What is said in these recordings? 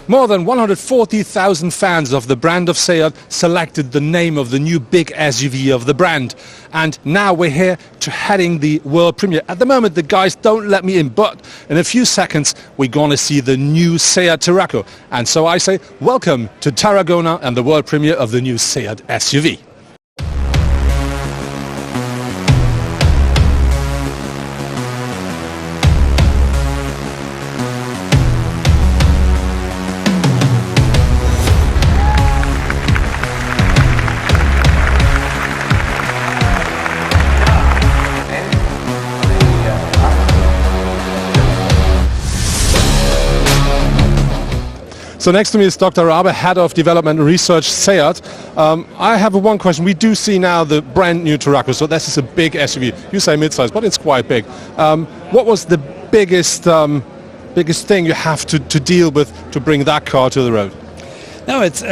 More than 140,000 fans of the brand of SEAT selected the name of the new big SUV of the brand. And now we're here to heading the world premiere. At the moment the guys don't let me in, but in a few seconds we're going to see the new SEAT Tarraco. And so I say welcome to Tarragona and the world premiere of the new SEAT SUV. So next to me is Dr. Rabe, Head of Development and Research, SEAT. I have one question. We do see now the brand new Tarraco, so this is a big SUV. You say mid-size, but it's quite big. What was the biggest thing you have to deal with to bring that car to the road? No, it's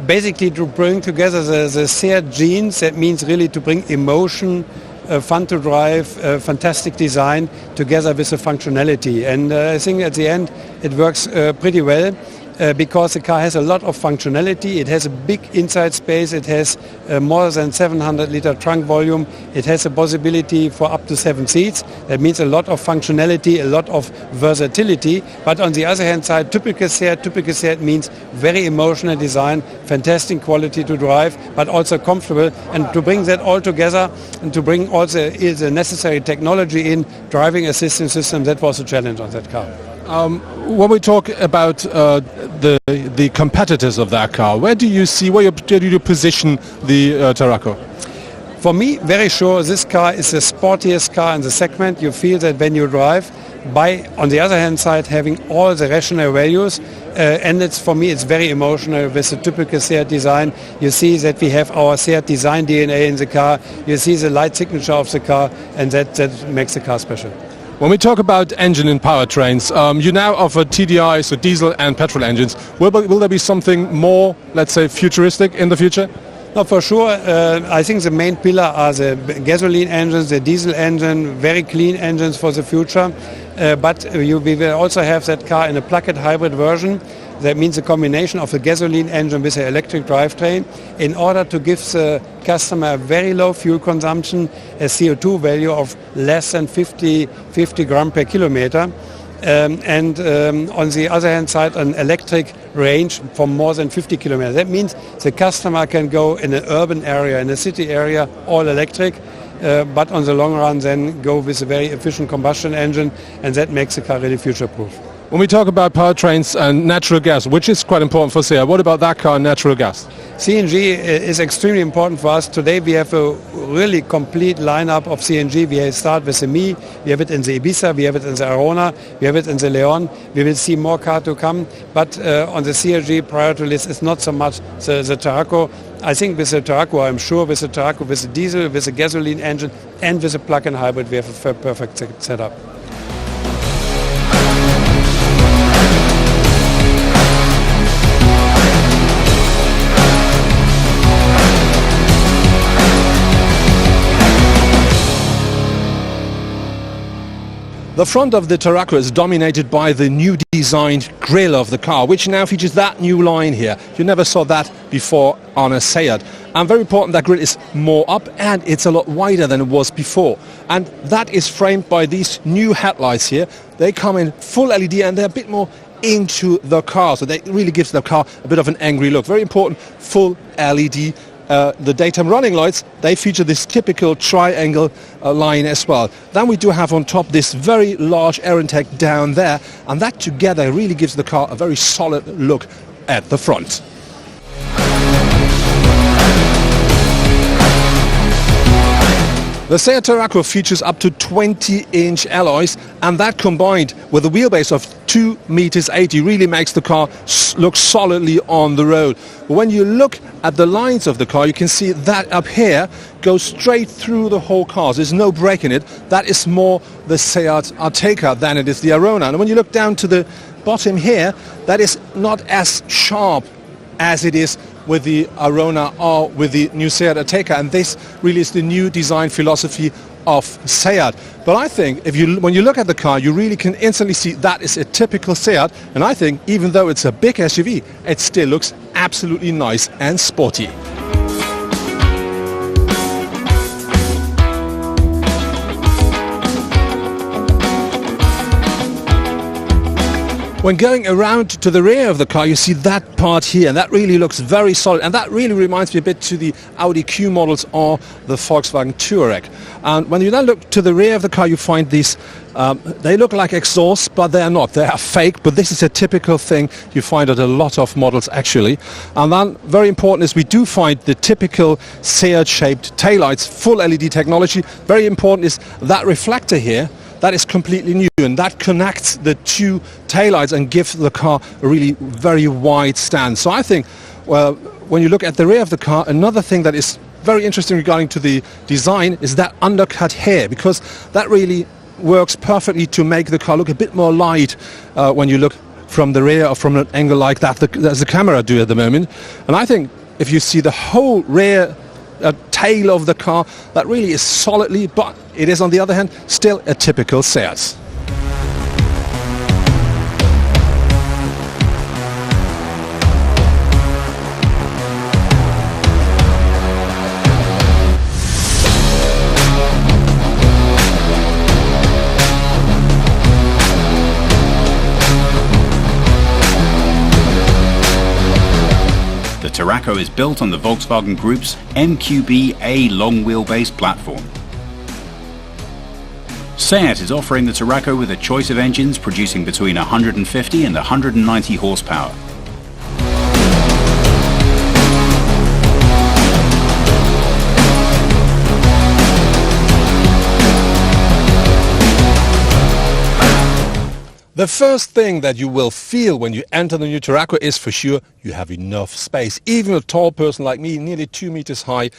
basically to bring together the SEAT genes. That means really to bring emotion, fun to drive, fantastic design together with the functionality. And I think at the end it works pretty well. Because the car has a lot of functionality. It has a big inside space, it has more than 700 liter trunk volume, it has a possibility for up to 7 seats. That means a lot of functionality, a lot of versatility. But on the other hand side, typical SEAT means very emotional design, fantastic quality to drive, but also comfortable. And to bring that all together and to bring also the necessary technology in, driving assistance system, that was a challenge on that car. When we talk about the competitors of that car, where do you position the Tarraco? For me, very sure, this car is the sportiest car in the segment. You feel that when you drive, by on the other hand side having all the rational values, and for me it's very emotional with the typical SEAT design. You see that we have our SEAT design DNA in the car, you see the light signature of the car, and that makes the car special. When we talk about engine and powertrains, you now offer TDI, so diesel and petrol engines. Will there be something more, let's say, futuristic in the future? No, for sure. I think the main pillar are the gasoline engines, the diesel engine, very clean engines for the future. But we will also have that car in a plug-in hybrid version. That means a combination of the gasoline engine with the electric drivetrain in order to give the customer a very low fuel consumption, a CO2 value of less than 50 gram per kilometer. And on the other hand side, an electric range for more than 50 kilometers. That means the customer can go in an urban area, in a city area, all electric, but on the long run then go with a very efficient combustion engine, and that makes the car really future-proof. When we talk about powertrains and natural gas, which is quite important for SEAT, what about that car and natural gas? CNG is extremely important for us. Today we have a really complete lineup of CNG. We start with the Mi, we have it in the Ibiza, we have it in the Arona, we have it in the Leon. We will see more cars to come, but on the CNG priority list is not so much the Tarraco. I think with the Tarraco, I'm sure with the Tarraco, with the diesel, with the gasoline engine and with the plug-in hybrid, we have a perfect setup. The front of the Tarraco is dominated by the new designed grille of the car, which now features that new line here. You never saw that before on a SEAT. And very important, that grille is more up and it's a lot wider than it was before. And that is framed by these new headlights here. They come in full LED and they're a bit more into the car, so that really gives the car a bit of an angry look. Very important, full LED. The daytime running lights, they feature this typical triangle line as well. Then we do have on top this very large air intake down there, and that together really gives the car a very solid look at the front. The SEAT Tarraco features up to 20-inch alloys, and that combined with a wheelbase of 2.80 meters really makes the car look solidly on the road. But when you look at the lines of the car, you can see that up here goes straight through the whole car. There's no break in it. That is more the SEAT Ateca than it is the Arona. And when you look down to the bottom here, that is not as sharp as it is with the Arona or with the new SEAT Ateca, and this really is the new design philosophy of SEAT. But I think when you look at the car, you really can instantly see that is a typical SEAT. And I think even though it's a big SUV, it still looks absolutely nice and sporty. When going around to the rear of the car, you see that part here, and that really looks very solid, and that really reminds me a bit to the Audi Q models or the Volkswagen Touareg. And when you then look to the rear of the car, you find these, they look like exhausts, but they are not. They are fake, but this is a typical thing you find at a lot of models actually. And then very important is we do find the typical SEAT-shaped taillights, full LED technology. Very important is that reflector here. That is completely new, and that connects the two taillights and gives the car a really very wide stand. So I think, well, when you look at the rear of the car, another thing that is very interesting regarding to the design is that undercut hair, because that really works perfectly to make the car look a bit more light when you look from the rear or from an angle like that, as the camera do at the moment. And I think if you see the whole rear tail of the car, that really is solidly, but it is on the other hand still a typical SEAT. The Tarraco is built on the Volkswagen Group's MQB-A long wheelbase platform. SEAT is offering the Tarraco with a choice of engines producing between 150 and 190 horsepower. The first thing that you will feel when you enter the new Tarraco is for sure you have enough space. Even a tall person like me, nearly 2 meters high,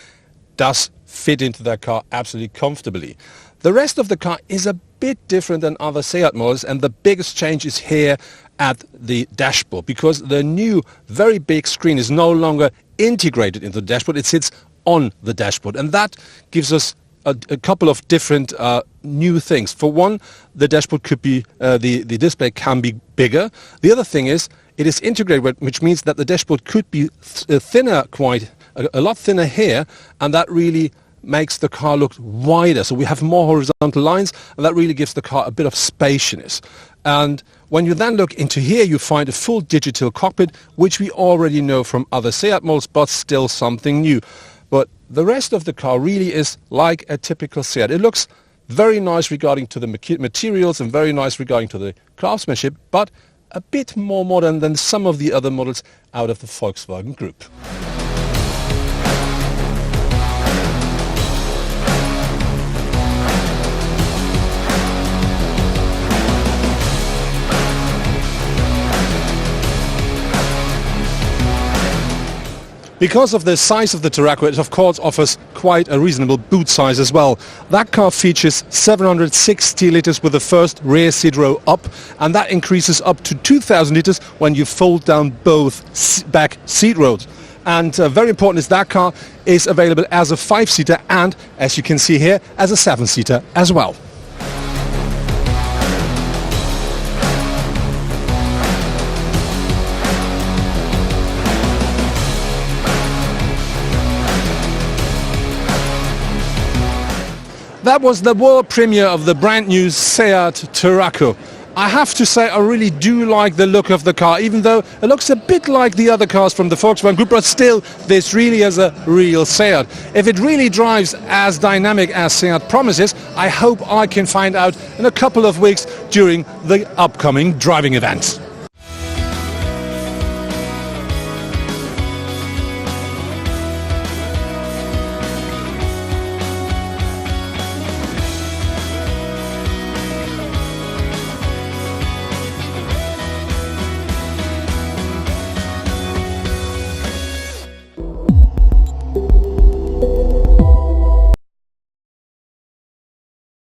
does fit into that car absolutely comfortably. The rest of the car is a bit different than other SEAT models, and the biggest change is here at the dashboard, because the new very big screen is no longer integrated into the dashboard, it sits on the dashboard, and that gives us a couple of different new things. For one, the dashboard could be, the display can be bigger. The other thing is it is integrated, which means that the dashboard could be thinner, quite a lot thinner here, and that really makes the car look wider. So we have more horizontal lines, and that really gives the car a bit of spaciousness. And when you then look into here, you find a full digital cockpit, which we already know from other SEAT models, but still something new. But the rest of the car really is like a typical SEAT. It looks very nice regarding to the materials and very nice regarding to the craftsmanship, but a bit more modern than some of the other models out of the Volkswagen Group. Because of the size of the Tarraco, it of course offers quite a reasonable boot size as well. That car features 760 litres with the first rear seat row up, and that increases up to 2,000 litres when you fold down both back seat rows. And very important is that car is available as a 5-seater and, as you can see here, as a 7-seater as well. That was the world premiere of the brand new SEAT Tarraco. I have to say I really do like the look of the car, even though it looks a bit like the other cars from the Volkswagen Group, but still this really is a real SEAT. If it really drives as dynamic as SEAT promises, I hope I can find out in a couple of weeks during the upcoming driving event.